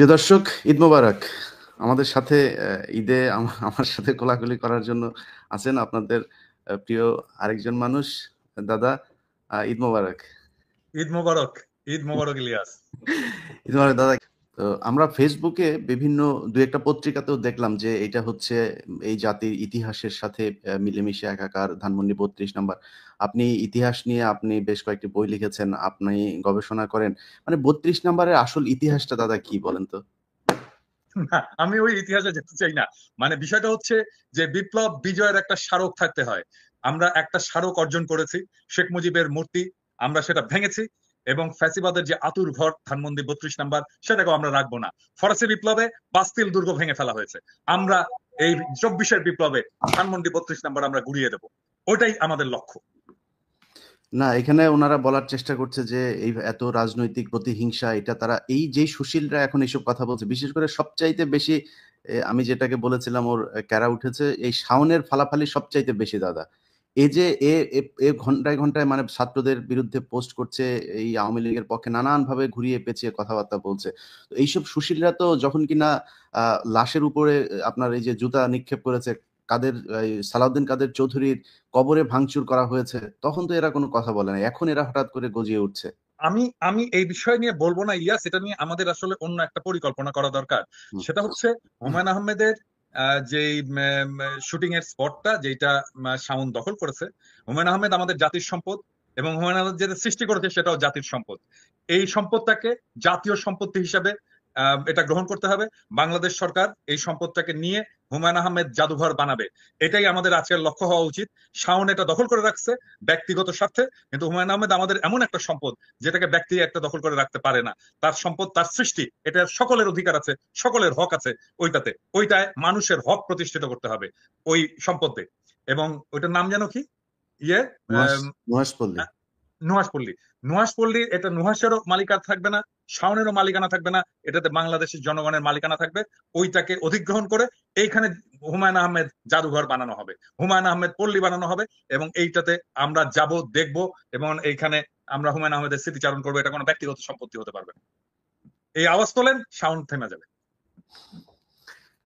প্রিয় দর্শক, ঈদ মোবারক। আমাদের সাথে ঈদে আমার সাথে কোলাকুলি করার জন্য আছেন আপনাদের প্রিয় আরেকজন মানুষ। দাদা, ঈদ মোবারক। ঈদ মোবারক। ঈদ মোবারক ইলিয়াস। ঈদ মোবারক দাদা। তো আমরা ফেসবুকে বিভিন্ন দু একটা পত্রিকাতেও দেখলাম যে এটা হচ্ছে এই জাতির ইতিহাসের সাথে মিলেমিশে একাকার, ধানমন্ডি ৩২ নাম্বার। আপনি ইতিহাস নিয়ে আপনি বেশ কয়েকটি বই লিখেছেন, আপনি গবেষণা করেন। মানে ৩২ নাম্বারের আসল ইতিহাসটা দাদা কি বলেন তো? না, আমি ওই ইতিহাসে যেতে চাই না। মানে বিষয়টা হচ্ছে যে বিপ্লব বিজয়ের একটা স্মারক থাকতে হয়। আমরা একটা স্মারক অর্জন করেছি, শেখ মুজিবের মূর্তি। আমরা সেটা ভেঙেছি এবং ফ্যাসিবাদের যে আতুর ঘর ধানমন্ডি ৩২ নাম্বার, সেটাকেও আমরা রাখবো না। ফরাসি বিপ্লবে বাস্তিল দুর্গ ভেঙে ফেলা হয়েছে। আমরা এই ২৪-এর বিপ্লবে ধানমন্ডি ৩২ নাম্বার আমরা গুড়িয়ে দেবো। ওটাই আমাদের লক্ষ্য। না, এখানে ওনারা বলার চেষ্টা করছে যে এই এত রাজনৈতিক প্রতিহিংসা, এটা তারা এই যে সুশীলরা এখন এইসব কথা বলছে, বিশেষ করে সবচাইতে বেশি আমি যেটাকে বলেছিলাম ওর ক্যারা উঠেছে এই শাওনের ফালাফালি সবচাইতে বেশি দাদা। এই যে এ এ- এ ঘন্টায় ঘন্টায় মানে ছাত্রদের বিরুদ্ধে পোস্ট করছে, এই আওয়ামী লীগের পক্ষে নানান ভাবে ঘুরিয়ে পেঁচিয়ে কথাবার্তা বলছে। তো এইসব সুশীলরা তো যখন কিনা লাশের উপরে আপনার এই যে জুতা নিক্ষেপ করেছে, কাদের সালাউদ্দিন কাদের চৌধুরীর কবরে ভাঙচুর করা হয়েছে, তখন তো এরা কোনো কথা বলে না, এখন এরা হঠাৎ করে গজিয়ে উঠছে। আমি আমি এই বিষয় নিয়ে বলবো না ইলিয়াস, এটা নিয়ে আমাদের আসলে অন্য একটা পরিকল্পনা করা দরকার। হুম, সেটা হচ্ছে হুমায়ুন আহমেদের যে শুটিং এর স্পটটা যেটা শাওন দখল করেছে। হুমায়ুন আহমেদ আমাদের জাতির সম্পদ এবং হুমায়ুন আহমেদ যেটা সৃষ্টি করেছে সেটাও জাতির সম্পদ। এই সম্পদটাকে জাতীয় সম্পত্তি হিসাবে এটা গ্রহণ করতে হবে। বাংলাদেশ সরকার এই সম্পদটাকে নিয়ে হুমায়ুন আহমেদ জাদুঘর বানাবে। এটাই আমাদের আজকের লক্ষ্য হওয়া উচিত। শাওন এটা দখল করে রাখছে ব্যক্তিগত স্বার্থে, কিন্তু হুমায়ুন আহমেদ আমাদের এমন একটা সম্পদ যেটাকে ব্যক্তি একটা দখল করে রাখতে পারে না। তার সম্পদ, তার সৃষ্টি, এটা সকলের অধিকার আছে, সকলের হক আছে ওইটাতে। ওইটায় মানুষের হক প্রতিষ্ঠিত করতে হবে ওই সম্পদে। এবং ওইটার নাম যেন কি? ইয়ে নুহাশ আম, নুহাশ পল্লী। নুহাশপল্লী। নুহাশপল্লী এটা নুহাশেরও মালিকানা থাকবে না, শাওনেরও মালিকানা থাকবে না, এটাতে বাংলাদেশের জনগণের মালিকানা থাকবে। ওইটাকে অধিগ্রহণ করে এইখানে হুমায়ুন আহমেদ জাদুঘর বানানো হবে, হুমায়ুন আহমেদ পল্লী বানানো হবে। এবং এইটাতে আমরা যাব, দেখব এবং এইখানে আমরা হুমায়ুন আহমেদের স্মৃতিচারণ করবো। এটা কোনো ব্যক্তিগত সম্পত্তি হতে পারবে না। এই আওয়াজ তোলেন, সাউন্ড থেমে যাবে।